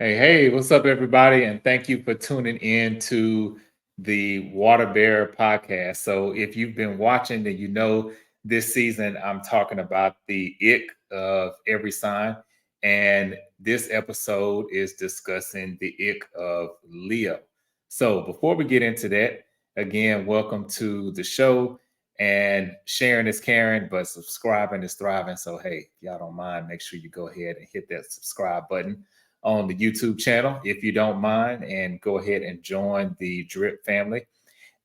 Hey, what's up, everybody? And thank you for tuning in to the Water Bear podcast. So, if you've been watching, then you know this season I'm talking about the ick of every sign. And this episode is discussing the ick of Leo. So, before we get into that, again, welcome to the show. And sharing is caring, but subscribing is thriving. So, hey, if y'all don't mind, make sure you go ahead and hit that subscribe button on the YouTube channel if you don't mind, and go ahead and join the Drip family.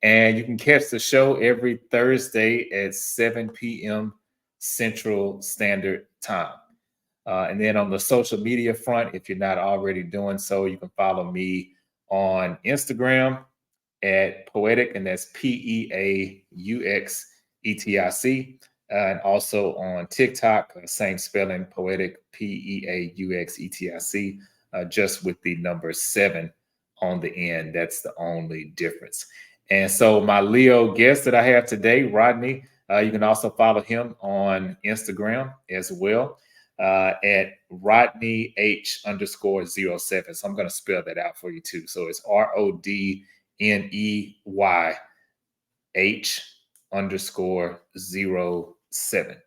And you can catch the show every Thursday at 7 p.m. Central Standard Time. And then on the social media front, if you're not already doing so, you can follow me on Instagram at Poetic, and that's Peauxetic, and also on TikTok, same spelling, Poetic, Peauxetic, just with the number 7 on the end. That's the only difference. And so, my Leo guest that I have today, Rodney, you can also follow him on Instagram as well, at Rodney H underscore 07. So, I'm going to spell that out for you too. So, it's RODNEYH underscore 07.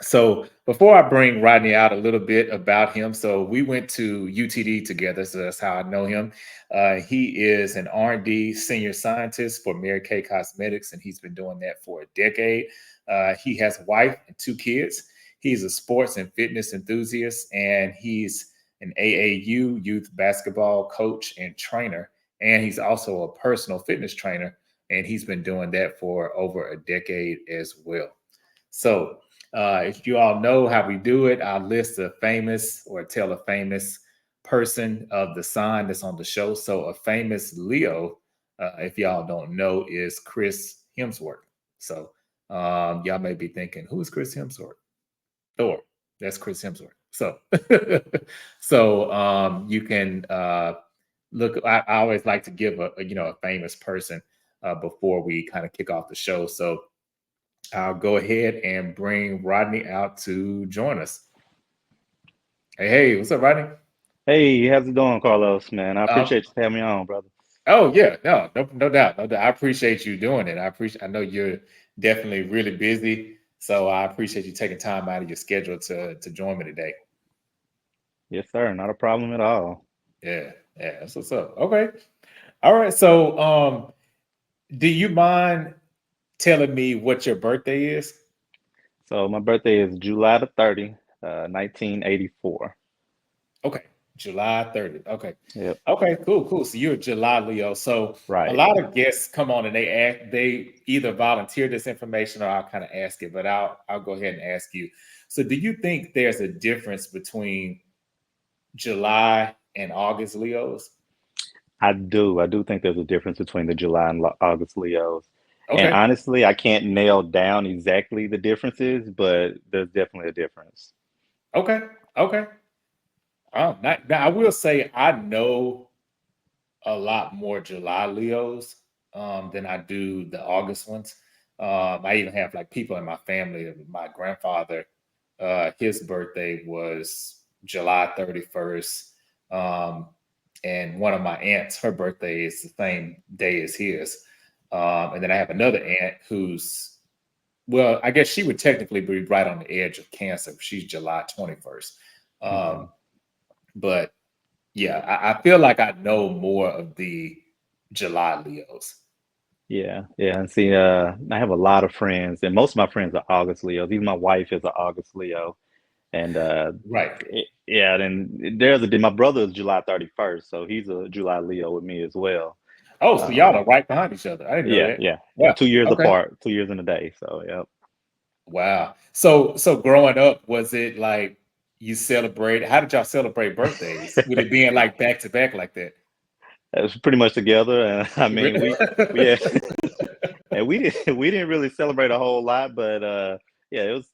So before I bring Rodney out a little bit about him, so we went to UTD together, so that's how I know him. He is an R&D senior scientist for Mary Kay Cosmetics, and he's been doing that for a decade. He has a wife and 2 kids. He's a sports and fitness enthusiast, and he's an AAU youth basketball coach and trainer, and he's also a personal fitness trainer, and he's been doing that for over a decade as well. So if you all know how we do it, I'll list a famous or tell a famous person of the sign that's on the show. So a famous Leo, if y'all don't know, is Chris Hemsworth. So y'all may be thinking, who's Chris Hemsworth? Thor. That's Chris Hemsworth. So you can look. I always like to give a famous person before we kind of kick off the show. So I'll go ahead and bring Rodney out to join us. Hey, what's up, Rodney? Hey, how's it going, Carlos? Man, I Um, appreciate you having me on, brother. oh yeah, no doubt, no doubt. I appreciate you doing it. I know you're definitely really busy, so I appreciate you taking time out of your schedule to join me today. Yes, sir. Not a problem at all. Yeah, yeah, that's what's up. Okay, all right. So, do you mind telling me what your birthday is? So my birthday is July the 30th, 1984. Okay, July 30th. Okay. Yep, Okay, cool. So you're a July Leo. So a right. lot of guests come on and they either volunteer this information or I'll kind of ask it, but I'll go ahead and ask you. So do you think there's a difference between July and August Leos? I do think there's a difference between the July and August Leos. And Okay. honestly, I can't nail down exactly the differences, but there's definitely a difference. Okay. Okay. Now I will say I know a lot more July Leos than I do the August ones. I even have like people in my family. My grandfather, his birthday was July 31st. Um, and one of my aunts, her birthday is the same day as his. And then I have another aunt who's, well, I guess she would technically be right on the edge of Cancer. She's July 21st. Hmm. But yeah, I feel like I know more of the July Leos. Yeah, yeah. And see, I have a lot of friends, and most of my friends are August Leos. Even my wife is an August Leo. And Right. yeah, then my brother is July 31st, so he's a July Leo with me as well. Oh, so y'all Um, are right behind each other. I didn't know yeah, that. yeah, yeah. Yeah. 2 years Okay. apart, 2 years in a day. So yeah, Wow. So growing up, was it like you celebrate? How did y'all celebrate birthdays? With it being like back to back like that? it was pretty much together. And I mean, Really? we yeah, and we didn't really celebrate a whole lot, but yeah, it was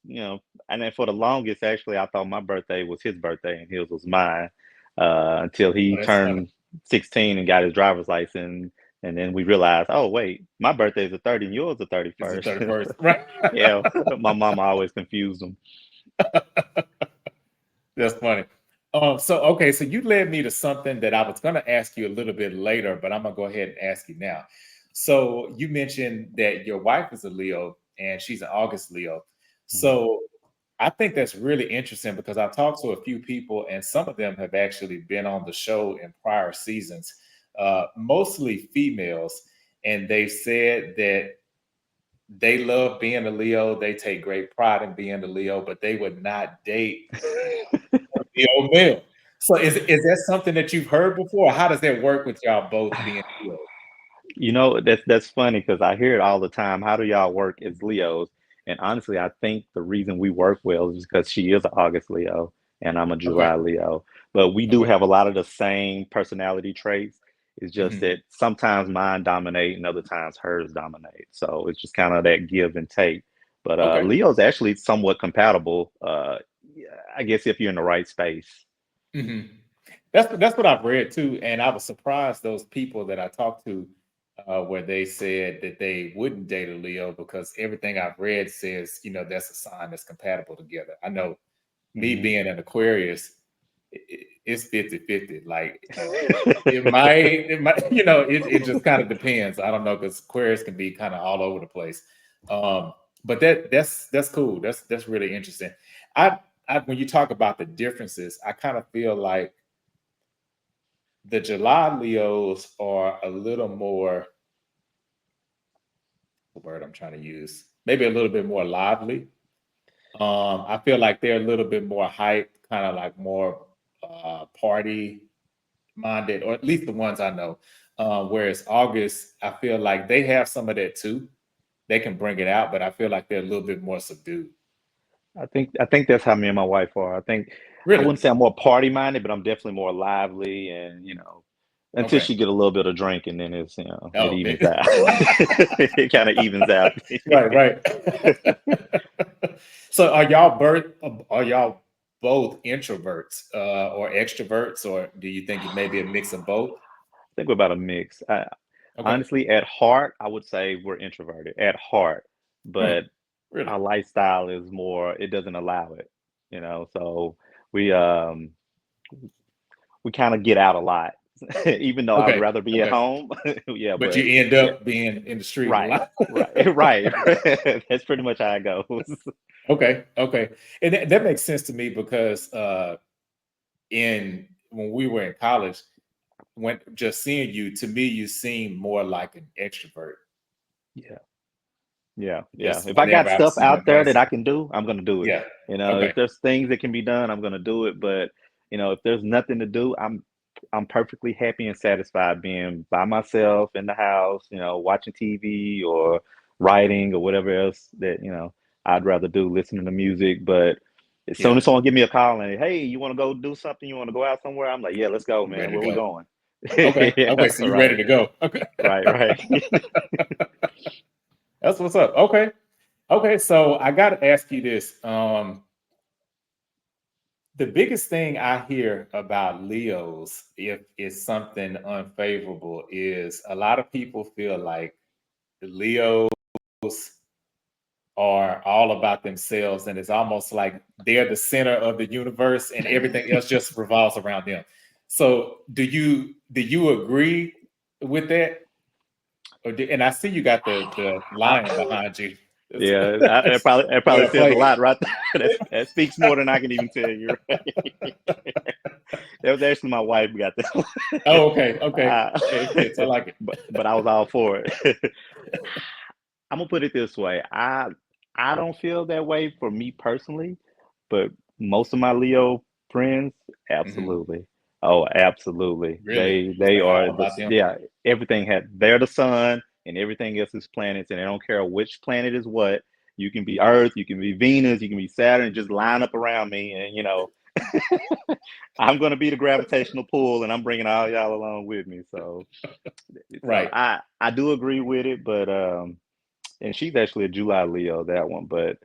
and then for the longest, actually, I thought my birthday was his birthday and his was mine until Oh, he that's funny. turned 16 and got his driver's license. And then we realized, oh wait, my birthday is the 30th and yours the It's the 31st. 31st. Right. Yeah, my mama always confused them. That's funny. So okay, so you led me to something that I was going to ask you a little bit later, but I'm gonna go ahead and ask you now. So you mentioned that your wife is a Leo and she's an August Leo. Mhm. So I think that's really interesting because I've talked to a few people, and some of them have actually been on the show in prior seasons, mostly females, and they've said that they love being a Leo. They take great pride in being a Leo, but they would not date Leo male. So is that something that you've heard before? How does that work with y'all both being Leo? You know, that's funny because I hear it all the time. How do y'all work as Leos? And honestly, I think the reason we work well is because she is an August Leo and I'm a Okay. July Leo. But we do Okay. have a lot of the same personality traits. It's just Mhm. that sometimes mine dominate and other times hers dominate. So it's just kind of that give and take. But Okay. Leo's actually somewhat compatible. Yeah, I guess if you're in the right space. Mhm. That's what I've read too, and I was surprised those people that I talked to, where they said that they wouldn't date a Leo because everything I've read says, that's a sign that's compatible together. I know me Mhm. being an Aquarius, it's 50-50. Like it might, it just kind of depends. I don't know because Aquarius can be kind of all over the place. Um, but that's cool. That's really interesting. I, when you talk about the differences, I kind of feel like the July Leos are a little more, the word I'm trying to use, maybe a little bit more lively. I feel like they're a little bit more hype, kind of like more party minded, or at least the ones I know. Whereas August, I feel like they have some of that too. They can bring it out, but I feel like they're a little bit more subdued. I think that's how me and my wife are. I think I Really? wouldn't say I'm more party minded, but I'm definitely more lively and until Okay. she get a little bit of drink and then it Oh, evens out. It kind of evens out. right, right. So are y'all both introverts or extroverts, or do you think it may be a mix of both? I think we're about a mix. Okay. Honestly, at heart, I would say we're introverted at heart, Hmm. but Really? our lifestyle is more, it doesn't allow it, so we um we kind of get out a lot, even though I'd Okay. rather be at Okay. home. Yeah, But you but end yeah, up being in the street a right, lot. right, right. That's pretty much how it goes. Okay. Okay. And that makes sense to me because in when we were in college, when just seeing you, to me, you seem more like an extrovert. Yeah, yeah, yeah. Just If I whenever got I've stuff seen you out in there that person. I can do, I'm gonna do it. Yeah. If Okay. there's things that can be done, I'm gonna do it. But if there's nothing to do, I'm perfectly happy and satisfied being by myself in the house, watching TV or writing or whatever else that, I'd rather do, listening to music. But as soon Yeah. as someone give me a call and, hey, you want to go do something? You want to go out somewhere? I'm like, yeah, let's go, I'm man. ready to Where we go. going? Okay. Yeah, Okay. So you're ready right, to go. Okay. right, right. That's what's up. Okay. Okay. So I got to ask you this. The biggest thing I hear about Leos, if it's something unfavorable, is a lot of people feel like the Leos are all about themselves, and it's almost like they're the center of the universe and everything else just revolves around them. So do you agree with that? And I see you got the lion behind you. Yeah, it That's probably well says a played. lot right there. That speaks more than I can even tell you. Right? That was actually my wife who got that one. Oh, okay, okay. Uh, Hey, it fits. I like it. but I was all for it. I'm gonna put it this way. I don't feel that way for me personally, but most of my Leo friends, Mhm. absolutely. Oh, absolutely. Really? It's They like are all the about them. yeah, they're the sun and everything else is planets, and they don't care which planet is what. You can be Earth, you can be Venus, you can be Saturn, just line up around me and I'm gonna be the gravitational pull and I'm bringing all y'all along with me. So Right. I do agree with it, but and she's actually a July Leo, that one. But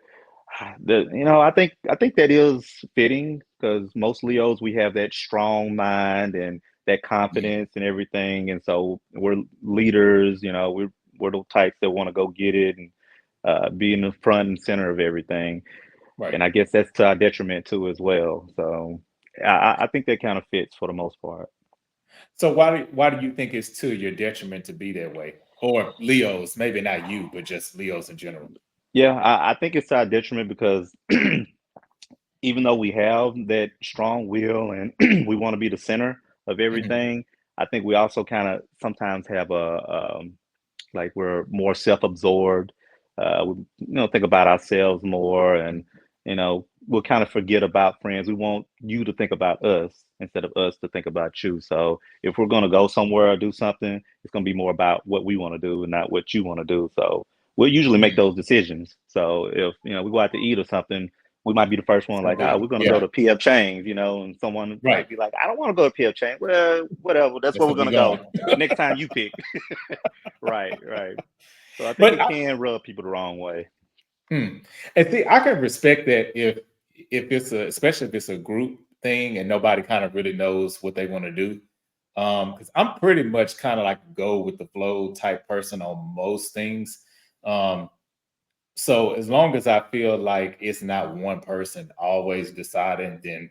I think that is fitting because most Leos we have that strong mind and that Mhm. confidence and everything, and so we're leaders. We're the types that want to go get it and be in the front and center of everything. Right. And I guess that's to our detriment too as well. So I think that kind of fits for the most part. So why do you think it's to your detriment to be that way? Or Leos, maybe not you, but just Leos in general. Yeah, I think it's to our detriment because even though we have that strong will and we want to be the center of Mhm, everything, I think we also kind of sometimes have like we're more self-absorbed. We think about ourselves more, and we'll kind of forget about friends. We want you to think about us instead of us to think about you. So if we're going to go somewhere or do something, it's going to be more about what we want to do and not what you want to do. So we'll usually make mhm. those decisions. So if we go out to eat or something, we might be the first one So like, oh, good. we're going to go Yeah, to PF Chang's, and someone right. might be like, I don't want to go to PF Chang's. Well, whatever. That's That's where we're where we going to go. going. Next time you pick. Right, right. So I think But it can rub people the wrong way. and see, I can respect that if it's especially if it's a group thing and nobody kind of really knows what they want to do. Because I'm pretty much kind of like a go with the flow type person on most things. Um, so as long as I feel like it's not one person always deciding, then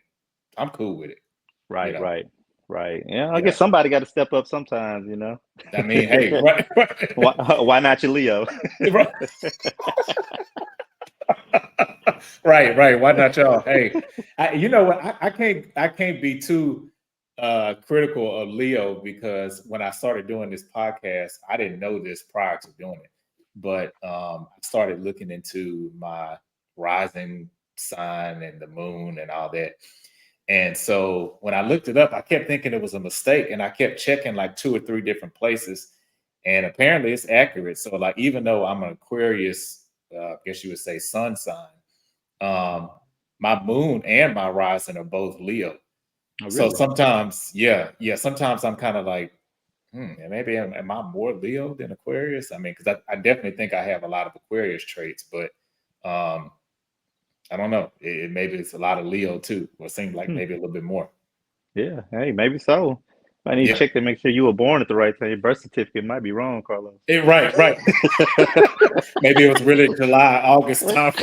I'm cool with it. You Right, know, right, right. Yeah, I guess yeah. somebody got to step up sometimes, I mean, hey, right, Why, why not your Leo? right, right, right. Why not y'all? Hey, you know what? I can't be too critical of Leo because when I started doing this podcast, I didn't know this prior to doing it, but I started looking into my rising sign and the moon and all that. And so when I looked it up, I kept thinking it was a mistake, and I kept checking like two or three different places, and apparently it's accurate. So like even though I'm an Aquarius, I guess you would say sun sign, um, my moon and my rising are both Leo. Oh, So really? sometimes, yeah, sometimes I'm kind of like, maybe am I more Leo than Aquarius? I mean, because I definitely think I have a lot of Aquarius traits, but um, I don't know. Maybe it's a lot of Leo too, or it seems like Hmm. maybe a little bit more. Yeah, hey, maybe so. I need to Yeah. check to make sure you were born at the right time. Your birth certificate might be wrong, Carlos. Right, right. Maybe it was really July, August time.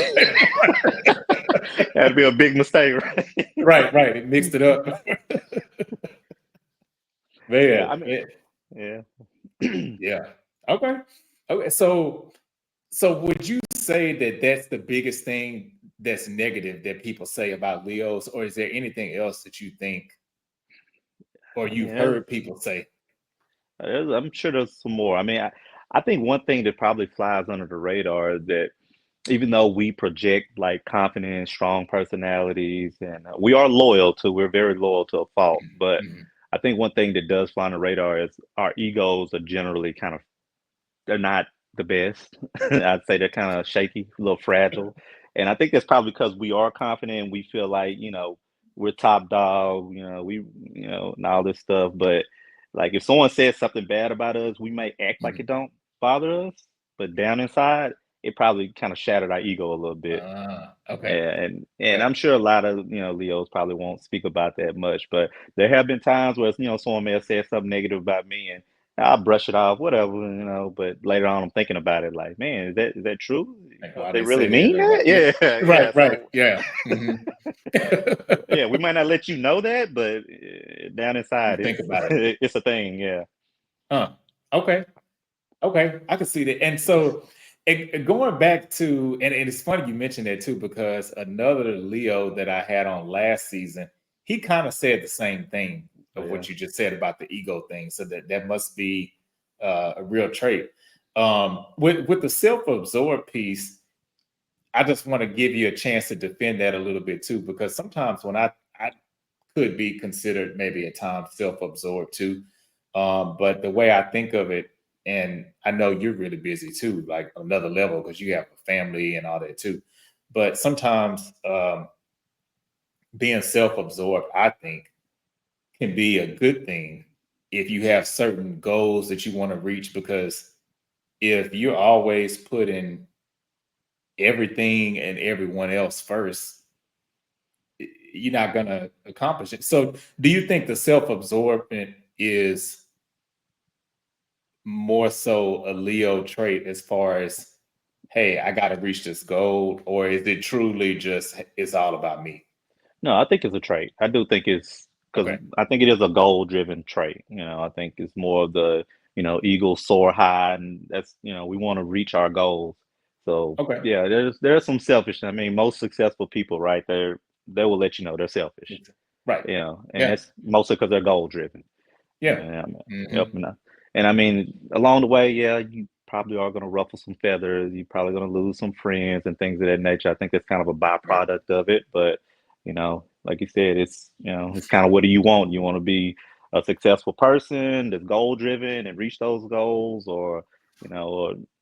That'd be a big mistake, right? Right, right. It mixed it up. Yeah, Man, I mean, man. yeah. Yeah. Okay. Okay. So would you say that that's the biggest thing that's negative that people say about Leos, or is there anything else that you think or you've Yeah, heard people say? I'm sure there's some more. I mean, I think one thing that probably flies under the radar is that even though we project like confident, strong personalities, and we're very loyal to a fault. But Mhm. I think one thing that does fly on the radar is our egos are generally they're not the best. I'd say they're kind of shaky, a little fragile. And I think that's probably because we are confident and we feel like, we're top dog, and all this stuff. But like if someone says something bad about us, we may act like it Mhm. don't bother us, but down inside, it probably kind of shattered our ego a little bit. Okay. And Okay. I'm sure a lot of Leos probably won't speak about that much, but there have been times where someone may have said something negative about me, and I'll brush it off, whatever, But later on, I'm thinking about it, like, man, is that true? Like, If why they they say really that mean or what? that? Yeah. Yeah, yeah. Right, right. So Yeah. Mhm. yeah, we might not let you know that, but down You inside, think it's about it. it's a thing. Yeah. Okay. Okay, I can see that. And so, going back to, and it's funny you mentioned that too, because another Leo that I had on last season, he kind of said the same thing Oh, of yeah. what you just said about the ego thing. So that must be a real trait. With the self-absorbed piece, I just want to give you a chance to defend that a little bit too, because sometimes when I could be considered maybe at times self-absorbed too. But the way I think of it, and I know you're really busy too, like another level because you have a family and all that too. But sometimes being self-absorbed, I think, can be a good thing if you have certain goals that you want to reach. Because if you're always putting everything and everyone else first, you're not going to accomplish it. So, do you think the self-absorbment is more so a Leo trait as far as, hey, I got to reach this goal, or is it truly just it's all about me? No, I think it's a trait. I do think it's because Okay. I think it is a goal-driven trait. I think it's more of the, eagle soar high, and that's, we want to reach our goals. So Okay. yeah, there's some selfish. I mean, most successful people, right there, they will let you know they're selfish. Right. And Yeah. that's mostly because they're goal-driven. Yeah. Yeah, yep. Hmm. And I mean, along the way, yeah, you probably are going to ruffle some feathers. You're probably going to lose some friends and things of that nature. I think that's kind of a Right. byproduct of it. But, like you said, it's kind of what do you want? You want to be a successful person that's goal driven and reach those goals, or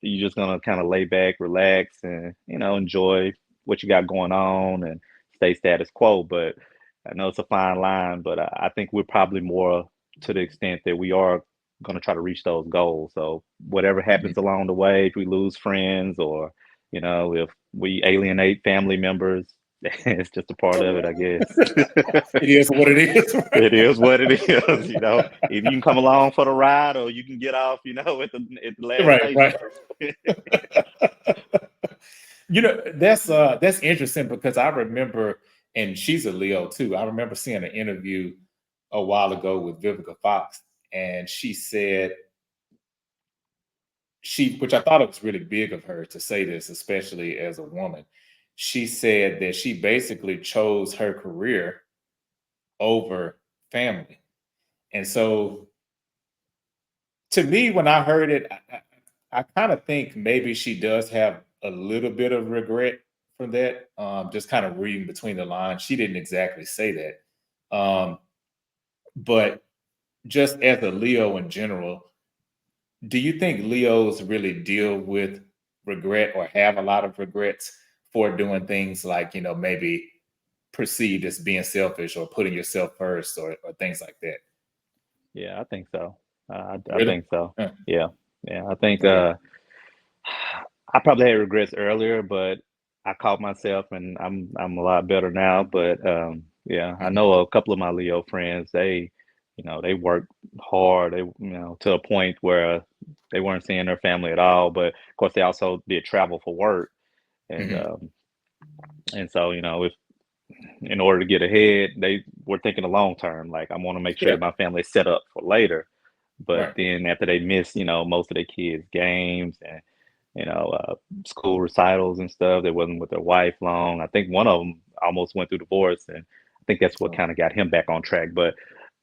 you just going to kind of lay back, relax, and, enjoy what you got going on and stay status quo. But I know it's a fine line, but I think we're probably more to the extent that we are going to try to reach those goals. So whatever happens Hmm. along the way, if we lose friends or if we alienate family members, it's just a part of it, I guess. It is what it is. It is what it is. If you can come along for the ride, or you can get off, at the last Right. station. Right. That's interesting because I remember, and she's a Leo too. I remember seeing an interview a while ago with Vivica Fox, and she said which I thought it was really big of her to say this, especially as a woman. She said that she basically chose her career over family, and so to me, when I heard it, I kind of think maybe she does have a little bit of regret for that. Just kind of reading between the lines, she didn't exactly say that, but just as a Leo in general, do you think Leos really deal with regret or have a lot of regrets for doing things like maybe perceived as being selfish or putting yourself first or things like that? Yeah, I think so. I Really? think so. Huh. Yeah, yeah. I think Okay. I probably had regrets earlier, but I caught myself, and I'm a lot better now. But yeah, I Mhm. know a couple of my Leo friends. They work hard. They to a point where they weren't seeing their family at all. But of course, they also did travel for work, and Mhm. so if in order to get ahead, they were thinking a long term. Like, I want to make sure Yeah. that my family is set up for later. But Right. then after they miss, most of their kids' games and you know, uh, school recitals and stuff. They wasn't with their wife long. I think one of them almost went through divorce, and I think that's what Oh, kind of got him back on track. But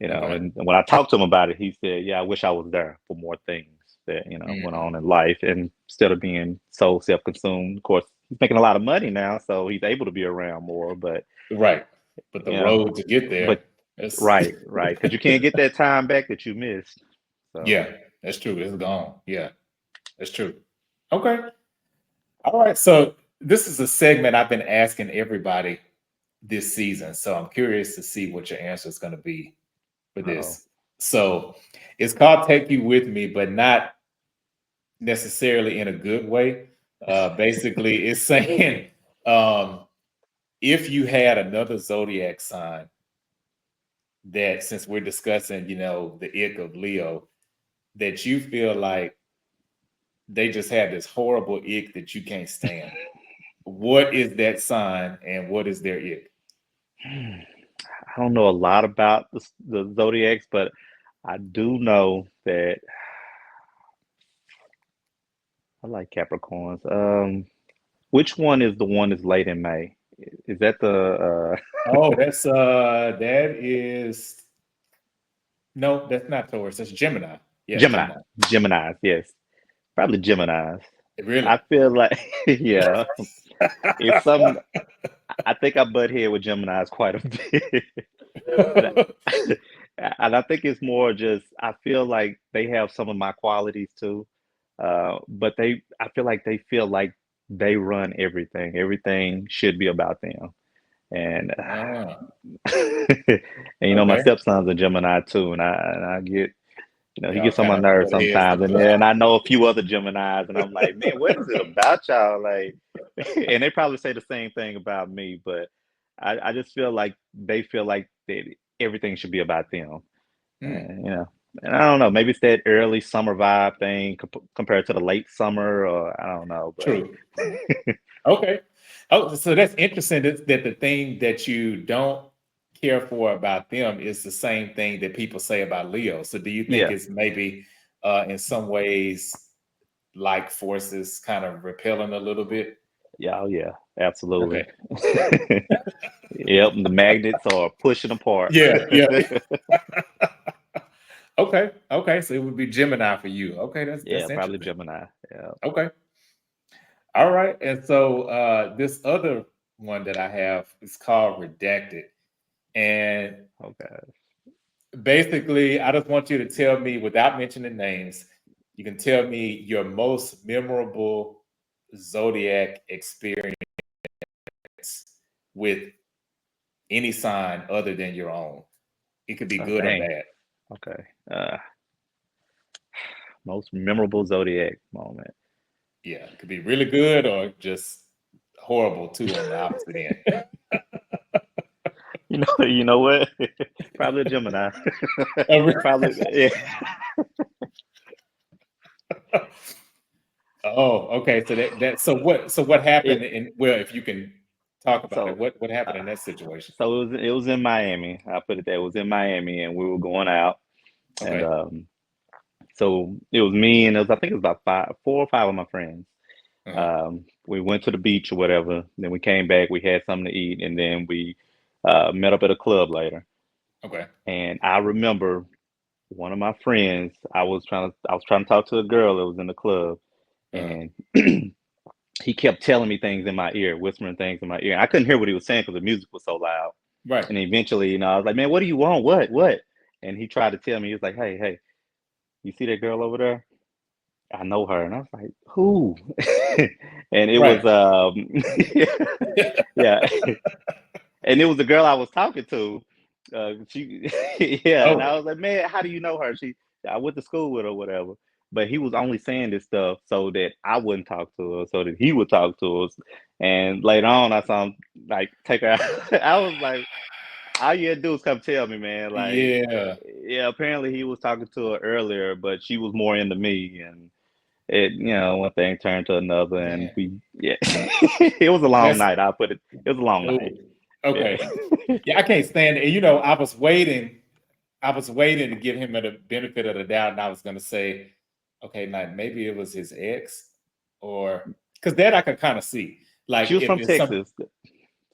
okay. and when I talked to him about it, he said, "Yeah, I wish I was there for more things that went Mhm. on in life, and instead of being so self-consumed. Of course, he's making a lot of money now, so he's able to be around more. But Right. But the yeah, road to get there, but it's right, right, because you can't get that time back that you missed. So, yeah, that's true. It's gone. Yeah, that's true. Okay. All right. So this is a segment I've been asking everybody this season. So I'm curious to see what your answer is going to be for oh, this. So it's called Take You With Me, but not necessarily in a good way. Basically, it's saying um, if you had another zodiac sign that, since we're discussing, the ick of Leo, that you feel like they just have this horrible ick that you can't stand. What is that sign and what is their ick? I don't know a lot about the zodiacs, but I do know that I like Capricorns. Which one is the one that's late in May? Is that the Oh, that is no, that's not Taurus. That's Gemini. Yeah, Gemini? Gemini. Geminis, yes, probably Geminis. Really? I feel like yeah, it's some. I think I butt head with Geminis quite a bit, and and I think it's more just I feel like they have some of my qualities too. But I feel like they feel like they run everything. Everything should be about them. And Ah, and my okay. stepson's a Gemini too, and I get he Y'all gets on my kind of nerves butt heads sometimes. And sometimes. then I know a few other Geminis, and I'm like, man, what is it about y'all? Like, and they probably say the same thing about me, but I just feel like they feel like that everything should be about them. Hmm, And I don't know, maybe it's that early summer vibe thing compared to the late summer, or I don't know, but true. Okay. Oh, so that's interesting that the thing that you don't care for about them is the same thing that people say about Leo. So do you think Yeah. it's maybe in some ways like forces kind of repelling a little bit? Yeah, oh yeah, absolutely. Okay. Yep, the magnets are pushing apart. Yeah, yeah. Okay, okay. So it would be Gemini for you. Okay, Yeah, that's probably interesting. Gemini. Yeah. Okay. All right. And so this other one that I have is called Redacted. And Okay. basically, I just want you to tell me without mentioning names, you can tell me your most memorable zodiac experience with any sign other than your own. It could be Oh good or dang. bad. Okay. Most memorable zodiac moment. Yeah, it could be really good or just horrible too on the opposite end. You know what? Probably a Gemini. Oh, really? Probably, yeah. Oh, okay. So what happened It in well, if you can talk about it, so what happened uh, in that situation? it was in Miami. I put it there. It was in Miami, and we were going out, and Okay. so it was me and I think it was about 4 or 5 of my friends. Uh-huh. We went to the beach or whatever. Then we came back. We had something to eat, and then we met up at a club later. Okay. And I remember one of my friends. I was trying to talk to a girl that was in the club, Uh-huh. and he kept telling me things in my ear, whispering things in my ear. And I couldn't hear what he was saying because the music was so loud. Right. And eventually, I was like, "Man, what do you want? What?" And he tried to tell me. He was like, "Hey, you see that girl over there? I know her." And I was like, "Who?" And it was Right. yeah, and it was the girl I was talking to. She yeah, and I Oh, was like, "Man, how do you know her?" I went to school with her, or whatever. But he was only saying this stuff so that I wouldn't talk to her, so that he would talk to us. And later on, I saw him like take her out. I was like, all you had to do was come tell me, man. Like, yeah. yeah, apparently he was talking to her earlier, but she was more into me, and one thing turned to another, and Man, yeah, it was a long that's night. I'll put it. It was a long oh, night. Yeah. okay. Yeah, I can't stand it. And I was waiting to give him the benefit of the doubt, and I was gonna say, okay, now maybe it was his ex, or because that I could kind of see. Like She was if from it's some Texas,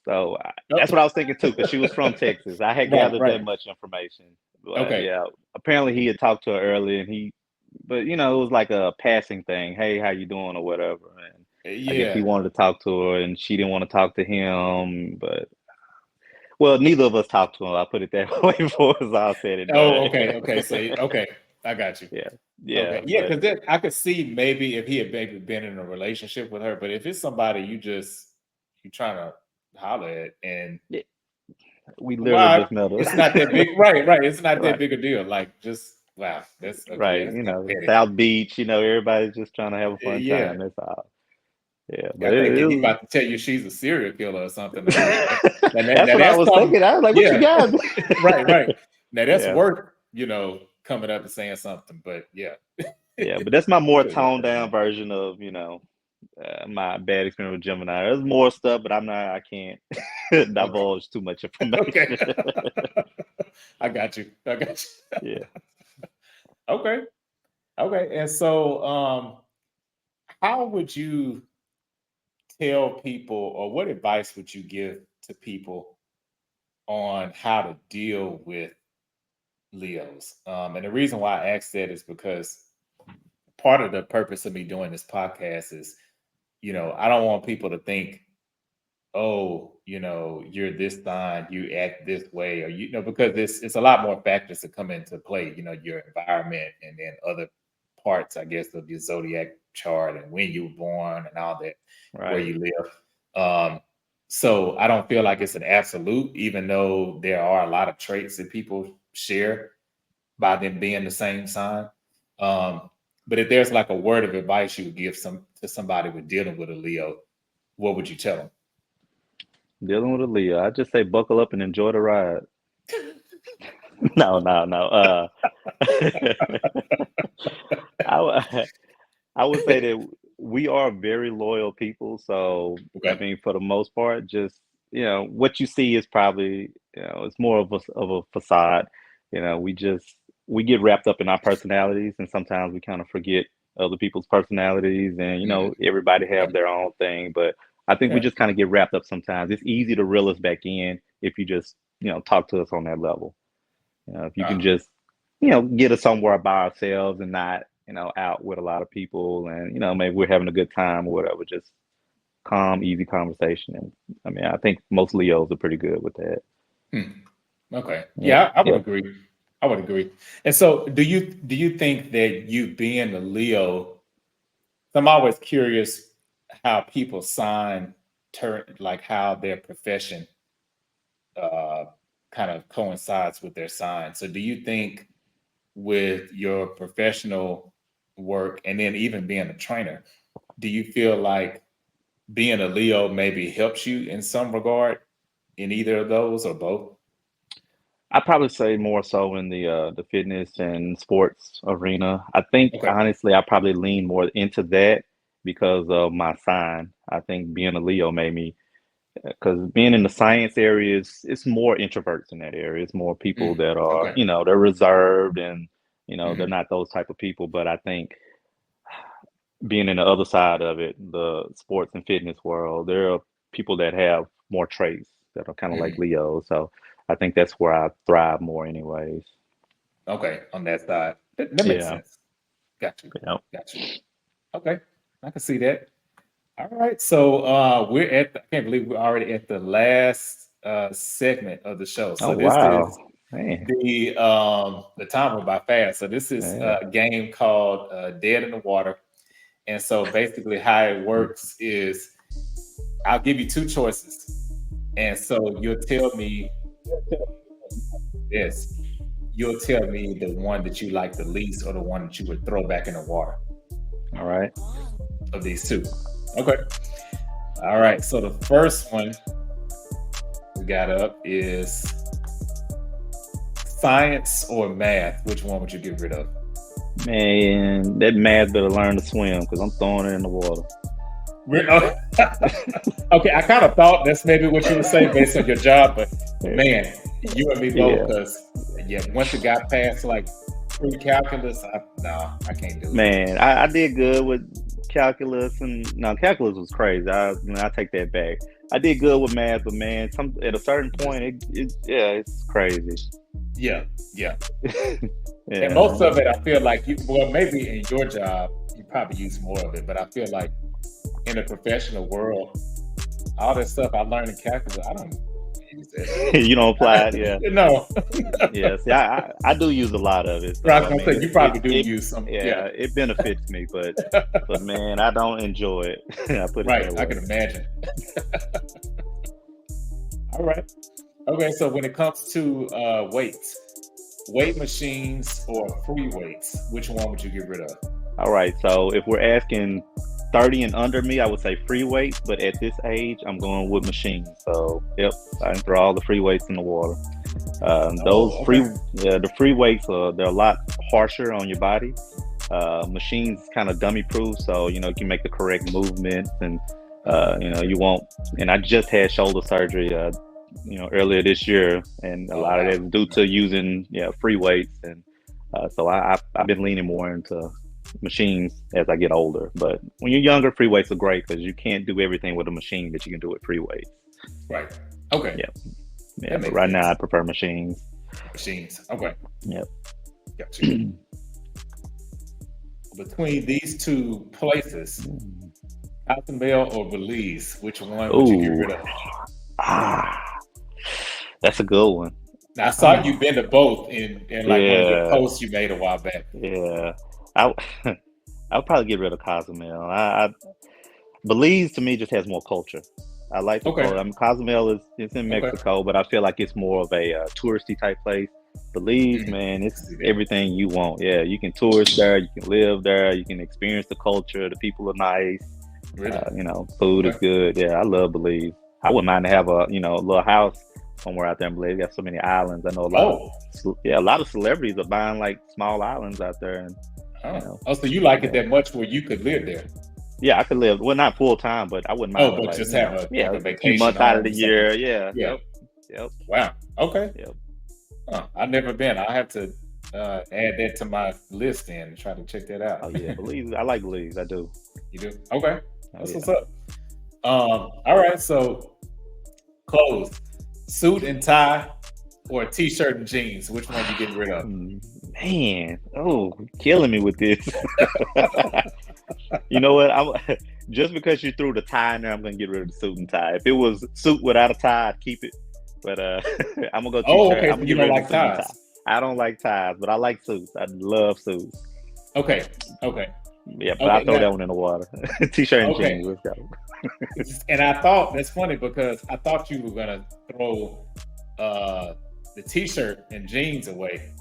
so oh, that's what I was thinking too, because she was from Texas. I had right, gathered right. that much information, but Okay. yeah, apparently he had talked to her earlier, but it was like a passing thing. Hey, how you doing, or whatever. And I guess he Yeah. wanted to talk to her, and she didn't want to talk to him. But well, neither of us talked to him. I put it that way before it's all said and Oh, done. okay, okay. So okay, I got you. Yeah, yeah, Okay, yeah, but because I could see maybe if he had maybe been in a relationship with her, but if it's somebody you trying to holler at, and yeah, we literally why just met her. it's not that big, right? Right, it's not that Right, big a deal. Like just wow, that's okay. Yeah, right. that's kind of petty. South Beach. Everybody's just trying to have a fun Yeah, time. That's all. Yeah, I but think it that he was. about to tell you she's a serial killer or something. Now, That's now what I that's was something. thinking. I was like, "What you Yeah, got?" right, right. Now that's Yeah, worth coming up and saying something. But yeah, yeah, but that's my more could have worked toned out down fine. version of my bad experience with Gemini. There's more stuff, but I can't Okay. divulge too much Okay. information. I got you. I got you. Yeah. Okay. Okay. And so how would you tell people or what advice would you give to people on how to deal with Leos? And the reason why I asked that is because part of the purpose of me doing this podcast is, I don't want people to think, oh, you're this sign, you act this way, or because it's a lot more factors that come into play, your environment and then other parts, I guess, of your zodiac chart and when you were born and all that, where Right. you live. So I don't feel like it's an absolute, even though there are a lot of traits that people share by them being the same sign. Um, but if there's like a word of advice you would give to somebody with dealing with a Leo, what would you tell them? Dealing with a Leo, I just say buckle up and enjoy the ride. No, no, no. I, w- I would say that we are very loyal people. So, I Okay. mean, for the most part, just, what you see is probably it's more of a facade. We get wrapped up in our personalities, and sometimes we kind of forget other people's personalities, and Mhm. everybody Okay. have their own thing. But I think we Yeah. just kind of get wrapped up sometimes. It's easy to reel us back in if you just talk to us on that level. If you can Uh, just get us somewhere by ourselves and not out with a lot of people, and maybe we're having a good time or whatever. Just calm, easy conversation. And I mean, I think most Leos are pretty good with that. hmm. Okay. Yep. Yeah, I would Yep. agree. I would agree. And so, do you think that you being a Leo? I'm always curious how people sign turn like how their profession uh, kind of coincides with their sign. So, do you think with your professional work and then even being a trainer, do you feel like being a Leo maybe helps you in some regard in either of those or both? I probably say more so in the fitness and sports arena. I think Okay. honestly, I probably lean more into that because of my sign. I think being a Leo made me because being in the science area is it's more introverts in that area. It's more people Mm, that are okay. they're reserved and they're Mhm, not those type of people. But I think being in the other side of it, the sports and fitness world, there are people that have more traits that are kind of like mhm. Leo. So I think that's where I thrive more, anyways. Okay, on that side. That makes Yeah. sense. Got you. Yeah. Got you. Okay, I can see that. All right, so I can't believe we're already at the last segment of the show. Oh So this is wow, man. the time went by fast. So this is Yeah. a game called Dead in the Water. And so basically how it works is I'll give you two choices. And so this. You'll tell me the one that you like the least or the one that you would throw back in the water All right. of these two. Okay. All right. So the first one we got up is science or math. Which one would you get rid of? Man, that math better learn to swim because I'm throwing it in the water. Oh, okay, I kind of thought that's maybe what you would say based on your job, but man, you and me both. Yeah. Because yeah, once it got past like pre-calculus, I can't do it. Man, I did good with calculus, and no, calculus was crazy. I take that back. I did good with math, but man, at a certain point, it's crazy. Yeah, yeah. And Yeah. most of it, I feel like maybe in your job, you probably use more of it, but I feel like in the professional world, all that stuff I learned in calculus, I don't use it. You don't apply it, yeah. No. Yeah, see, I do use a lot of it. So Right, I was I gonna mean, say you probably do use some. yeah, Yeah. it benefits me, but man, I don't enjoy it. I put it Right, that I way. can imagine. All right. Okay, so when it comes to weights, weight machines or free weights, which one would you get rid of? All right, so if we're asking 30 and under me, I would say free weights, but at this age, I'm going with machines. So, yep, I can throw all the free weights in the water. Those Oh, free, okay. the free weights, they're a lot harsher on your body. Machines kind of dummy proof, so you can make the correct movements, and you won't. And I just had shoulder surgery, earlier this year, and a Oh lot of wow. that is due to using free weights, and so I've been leaning more into machines as I get older. But when you're younger, free weights are great because you can't do everything with a machine that you can do with free weights. Right. Okay. Yeah, yeah. That But makes right now, sense. I prefer machines. Machines. Okay. Yep. Got you. Between these two places, Cozumel or Belize, which one would you get Ooh, rid of? ah, that's a good one. Now, I saw Ah, you've been to both in like one of your yeah, posts you made a while back. yeah. I I'll probably get rid of Cozumel. Belize to me just has more culture. I like the Okay. culture. I mean, Cozumel is it's in Okay. Mexico, but I feel like it's more of a touristy type place. Belize, Mhm. man, I it's see that. everything you want. Yeah, you can tourist there, you can live there, you can experience the culture. The people are nice. Really? Food is Okay. good. Yeah, I love Belize. I wouldn't mind to have a little house somewhere out there in Belize. Got so many islands. I know Oh. a lot of celebrities are buying like small islands out there, and you Oh. know, Oh, so you like it yeah. that much where you could live there? Yeah, I could live, well, not full time, but I wouldn't mind Oh, to but like, just have like a a few vacation months out of home the or something. year. Yeah, Yeah. yep. Yep. Wow. Okay. Yep. I've never been. I have to add that to my list and try to check that Oh out. yeah, Belize. I like Belize. I do. You do? Okay. Oh That's what's yeah. up. All right. So clothes, suit and tie, or t-shirt and jeans. Which one you getting rid of? Man, oh, killing me with this. You know what? I'm just because you threw the tie in there, I'm gonna get rid of the suit and tie. If it was suit without a tie, I'd keep it. But I'm gonna go Oh, t-shirt. okay. I'm So gonna you get don't rid of like the suit and tie. ties. I don't like ties, but I like suits. I love suits. Okay. Okay. Yeah, but I Okay. throw Now, that one in the water. T-shirt and okay. jeans. Let's go. And I thought that's funny because I thought you were gonna throw the t-shirt and jeans away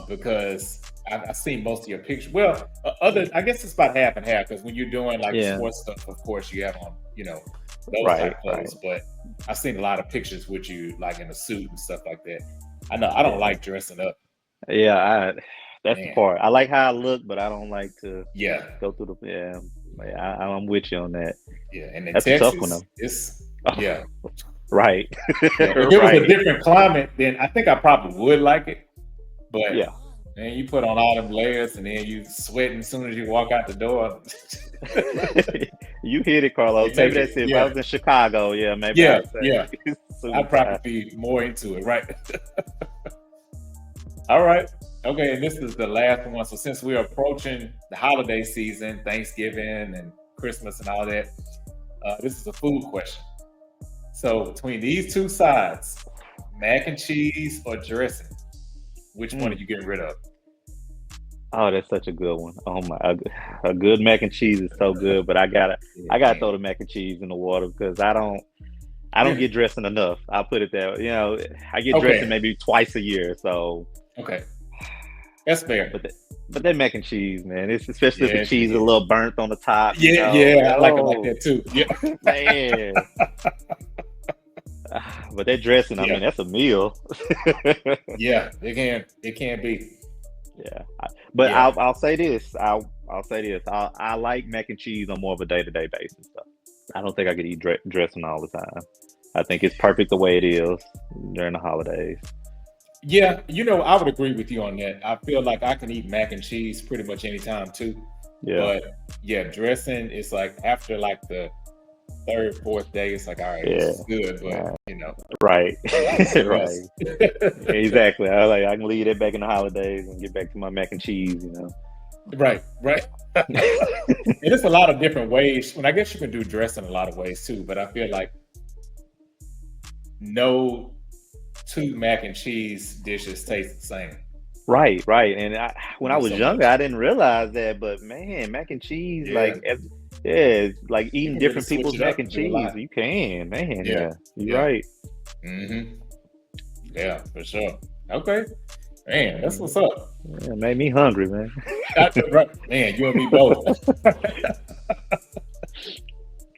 because I've seen most of your pictures. Well, I guess it's about half and half because when you're doing like Yeah. sports stuff, of course you have on, those Right. type clothes. But I've seen a lot of pictures with you like in a suit and stuff like that. I know I don't like dressing up. Yeah, that's the Man. part. I like how I look, but I don't like to Yeah, go through the. Yeah, I'm with you on that. yeah. And in That's a tough one, Texas, though. it's Oh, yeah. right. Yeah. If it was a Right. different climate, then I think I probably would like it. But Yeah. man, you put on all them layers and then you sweating as soon as you walk out the door. You hit it, Carlos. You Maybe take that's it. it. If Yeah. I was in Chicago, yeah, maybe Yeah, I'd say yeah. suit I'd and probably tie. be more into it, right? All right. Okay, and this is the last one. So since we're approaching the holiday season, Thanksgiving and Christmas and all that, this is a food question. So between these two sides, mac and cheese or dressing, which one are you getting rid of? Oh, that's such a good one. Oh my, a good mac and cheese is so good, but I gotta Yeah. throw the mac and cheese in the water because I don't get dressing enough. I'll put it there. I get Okay. dressing maybe twice a year. So, Okay. That's fair. but that mac and cheese, man, it's especially if the Yeah, cheese is a little burnt on the top. yeah, I like it like that too. Yeah. Man. But that dressing, I Yeah. mean, that's a meal. Yeah, it can be. Yeah, but Yeah. I'll say this. I'll say this. I like mac and cheese on more of a day-to-day basis. So I don't think I could eat dressing all the time. I think it's perfect the way it is during the holidays. Yeah, I would agree with you on that. I feel like I can eat mac and cheese pretty much anytime too. Yeah, But yeah, dressing is like after like the third, fourth day, it's like, all right, this is good, but right, it's right, exactly. I can leave that back in the holidays and get back to my mac and cheese. Right. And it's a lot of different ways. I guess you can do dressing a lot of ways too, but I feel like no two mac and cheese dishes taste the same. Right. And when I was So younger, much. I didn't realize that. But man, mac and cheese, Yeah. it's like You eating can different really people's switch it mac up and and do a cheese. lot. You can, man. Yeah. Yeah, you're Yeah. right. Mm-hmm. Yeah, for sure. Okay. Man, that's what's up. Yeah, made me hungry, man. Right. Man, you and me both.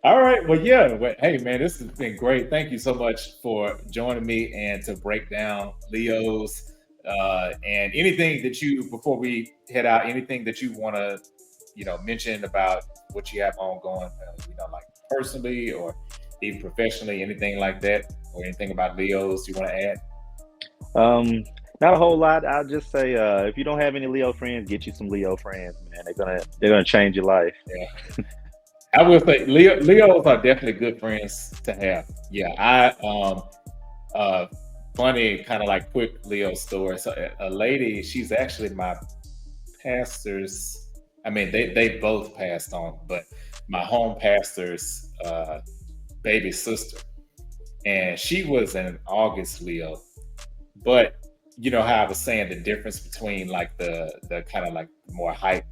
All right. Well, yeah. Well, hey, man, this has been great. Thank you so much for joining me and to break down Leo's and anything that before we head out, anything that you want to, mention about what you have ongoing, like personally or even professionally, anything like that, or anything about Leo's you want to add? Not a whole lot. I'll just say, if you don't have any Leo friends, get you some Leo friends, man. They're gonna change your life. Yeah. I will say Leos are definitely good friends to have. Yeah, funny kind of like quick Leo story. So a lady, she's actually my pastor's. I mean, they both passed on, but my home pastor's baby sister, and she was an August Leo. But you know how I was saying the difference between like the kind of like more hype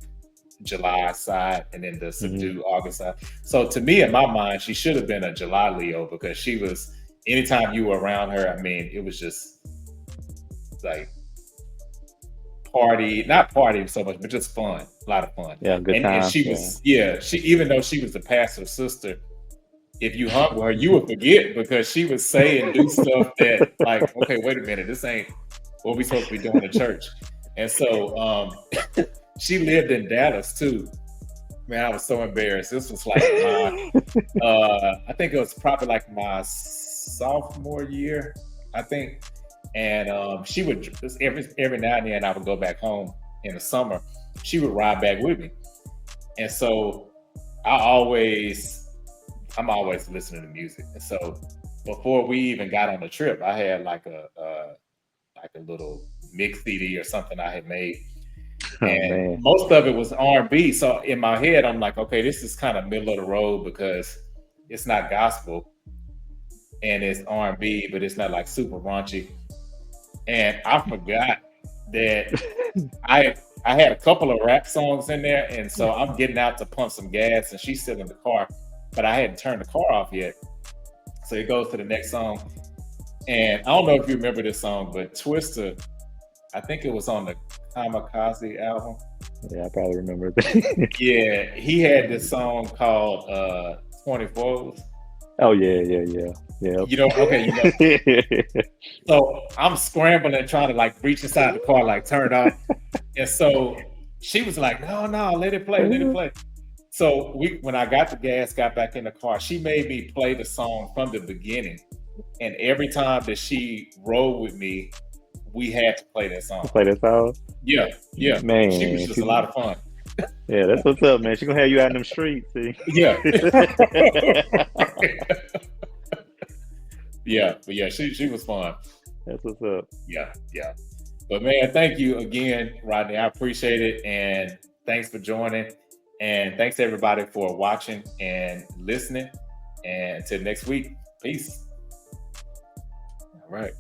July side and then the subdued August side. So to me, in my mind, she should have been a July Leo because she was, anytime you were around her, I mean, it was just like not partying so much, but just fun, a lot of fun. Yeah, good time. And she was, she, even though she was the pastor's sister, if you hung with her, you would forget because she would say and do stuff that like, okay, wait a minute, this ain't what we supposed to be doing in church. And so she lived in Dallas too. Man, I was so embarrassed. This was like I think it was probably like my sophomore year, I think. And she would just every now and then I would go back home in the summer. She would ride back with me, and so I'm always listening to music. And so before we even got on the trip, I had like a little mix CD or something I had made, Oh and man. most of it was R&B. So in my head, I'm like, okay, this is kind of middle of the road because it's not gospel and it's R&B, but it's not like super raunchy. And I forgot that I I had a couple of rap songs in there, and so I'm getting out to pump some gas, and she's still in the car, but I hadn't turned the car off yet. So it goes to the next song, and I don't know if you remember this song, but Twister, I think it was on the Kamikaze album. Yeah, I probably remember that. Yeah, he had this song called 24s. Oh yeah. You know, okay, you know. So I'm scrambling, trying to like reach inside the car, like turn it off. And so she was like, no, let it play. So when I got the gas, got back in the car, she made me play the song from the beginning. And every time that she rode with me, we had to play that song. Play that song. Yeah. Man, She was just a lot of fun. Yeah, that's what's up, man. She gonna have you out in them streets. See? Yeah. But yeah, she was fun. That's what's up. Yeah. But man, thank you again, Rodney. I appreciate it. And thanks for joining. And thanks everybody for watching and listening. And until next week, peace. All right.